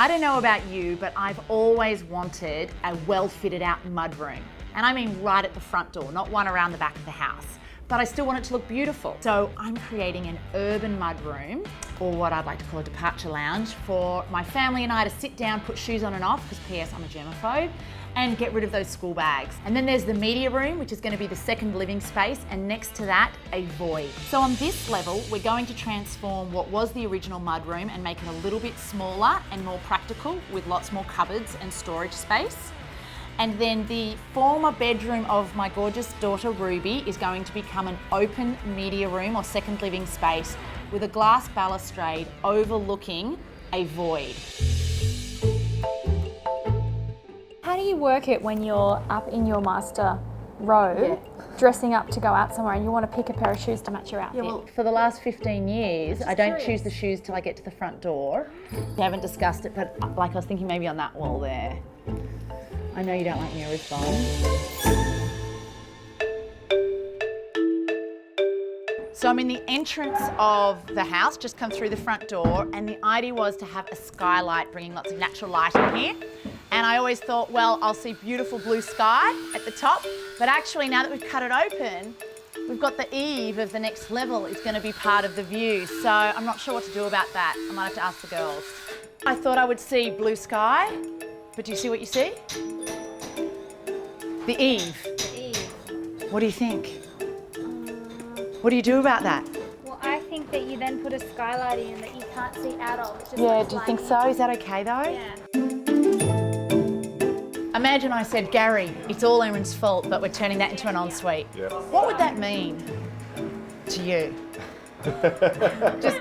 I don't know about you, but I've always wanted a well-fitted out mudroom. And I mean right at the front door, not one around the back of the house. But I still want it to look beautiful. So I'm creating an urban mudroom, or what I'd like to call a departure lounge, for my family and I to sit down, put shoes on and off, because PS, I'm a germaphobe, and get rid of those school bags. And then there's the media room, which is going to be the second living space, and next to that, a void. So on this level, we're going to transform what was the original mudroom and make it a little bit smaller and more practical, with lots more cupboards and storage space. And then the former bedroom of my gorgeous daughter Ruby is going to become an open media room or second living space with a glass balustrade overlooking a void. How do you work it when you're up in your master robe, dressing up to go out somewhere and you want to pick a pair of shoes to match your outfit? Yeah, well, for the last 15 years, I don't choose the shoes till I get to the front door. We haven't discussed it, but like I was thinking maybe on that wall there. I know you don't like me to respond. So I'm in the entrance of the house, just come through the front door, and the idea was to have a skylight bringing lots of natural light in here. And I always thought, well, I'll see beautiful blue sky at the top, but actually now that we've cut it open, we've got the eave of the next level is going to be part of the view. So I'm not sure what to do about that. I might have to ask the girls. I thought I would see blue sky, but do you see what you see? The eave. The eve. What do you think? What do you do about that? Well, I think that you then put a skylight in that you can't see out of. It's just Yeah, like do you think sliding. so? Is that okay though? Yeah. Imagine I said, Gary, it's all Erin's fault, but we're turning that into an ensuite. Yeah. What would that mean to you? just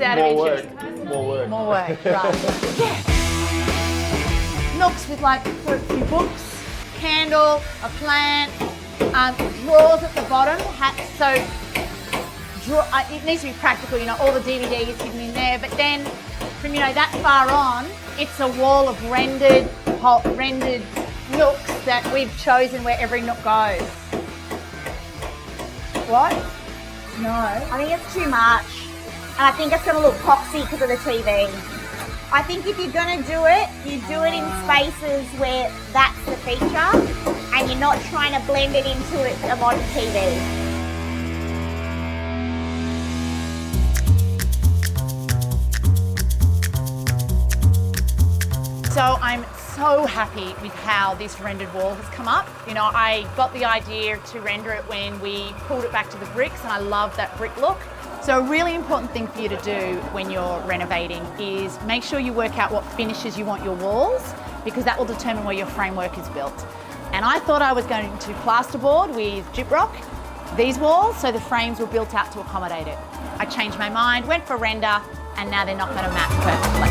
out of More interest. work. More work. More work, right. Yeah. Nooks with like a few books, candle, a plant, drawers at the bottom. It needs to be practical, you know, all the DVDs hidden in there, but then from, you know, that far on, it's a wall of rendered nooks that we've chosen where every nook goes. What? No. I think it's too much, and I think it's going to look poxy because of the TV. I think if you're going to do it, you do it in spaces where that's the feature, and you're not trying to blend it into a modern TV. So I'm so happy with how this rendered wall has come up. You know, I got the idea to render it when we pulled it back to the bricks, and I love that brick look. So a really important thing for you to do when you're renovating is make sure you work out what finishes you want your walls, because that will determine where your framework is built. And I thought I was going to plasterboard with gyprock these walls, so the frames were built out to accommodate it. I changed my mind, went for render, and now they're not going to match perfectly.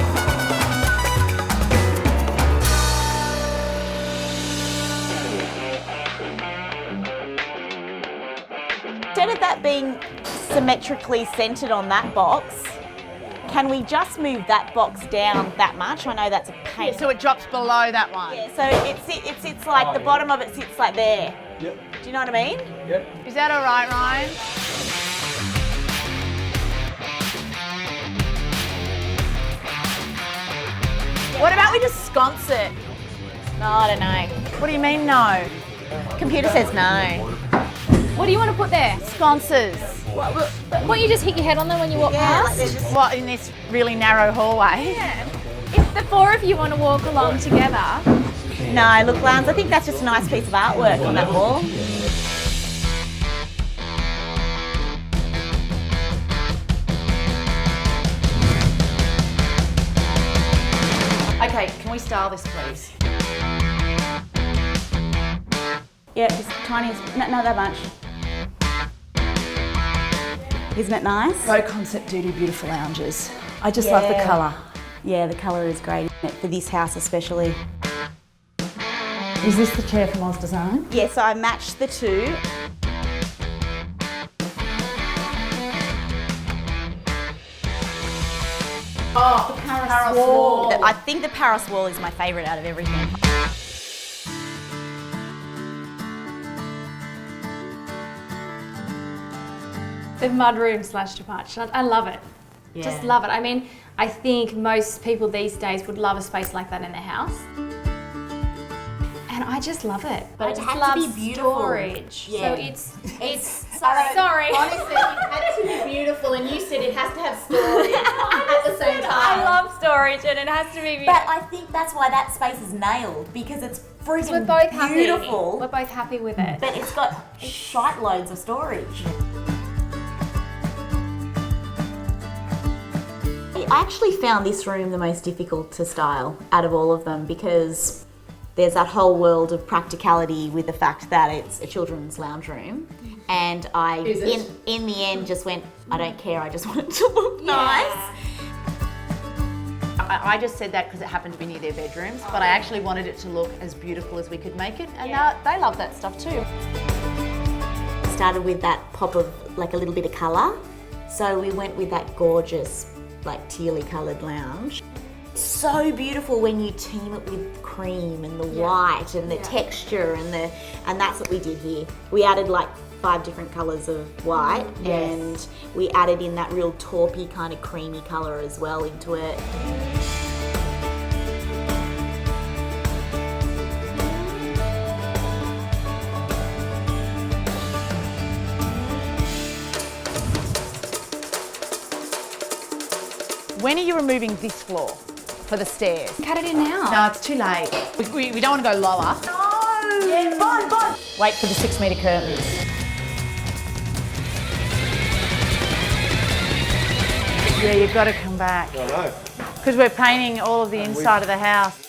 Instead of that being symmetrically centered on that box, can we just move that box down that much? I know that's a pain. So it drops below that one. Yeah, so it sits like, the bottom of it sits like there. Yep. Do you know what I mean? Yep. Is that all right, Ryan? What about we just sconce it? No, I don't know. What do you mean no? Computer says no. What do you want to put there? Sconces. Won't you just hit your head on them when you walk Yeah, like past? they're just... What, in this really narrow hallway? Yeah. If the four of you want to walk along together. No, look, Lance, I think that's just a nice piece of artwork on that wall. Okay, can we style this, please? Yeah, just tiny, not that much. Isn't it nice? Low concept do beautiful lounges. I just love the colour. Yeah, the colour is great, isn't it? For this house especially. Is this the chair from Oz Design? Yeah, so I matched the two. Oh, the Paris wall. I think the Paris wall is my favourite out of everything. The mudroom / departure. I love it. Just love it. I mean, I think most people these days would love a space like that in their house. And I just love it. But I it just had to love be beautiful. storage. Yeah. So it's sorry. Honestly, it had to be beautiful, and you said it has to have storage at the same time. I love storage and it has to be beautiful. But I think that's why that space is nailed, because it's freaking We're both happy. beautiful. We're both happy with it. But it's got shite loads of storage. I actually found this room the most difficult to style out of all of them, because there's that whole world of practicality with the fact that it's a children's lounge room. And I, in the end, just went, I don't care, I just want it to look nice. I just said that because it happened to be near their bedrooms, but I actually wanted it to look as beautiful as we could make it, and they love that stuff too. Started with that pop of like a little bit of colour. So we went with that gorgeous, like tealy coloured lounge. So beautiful when you team it with cream and the white and the texture and that's what we did here. We added like 5 different colours of white and we added in that real taupey kind of creamy colour as well into it. When are you removing this floor for the stairs? Cut it in now. No, it's too late. We don't want to go lower. No! Yeah, fine. Wait for the 6 metre curtains. Yeah, you've got to come back. I know. Because we're painting all of the inside of the house.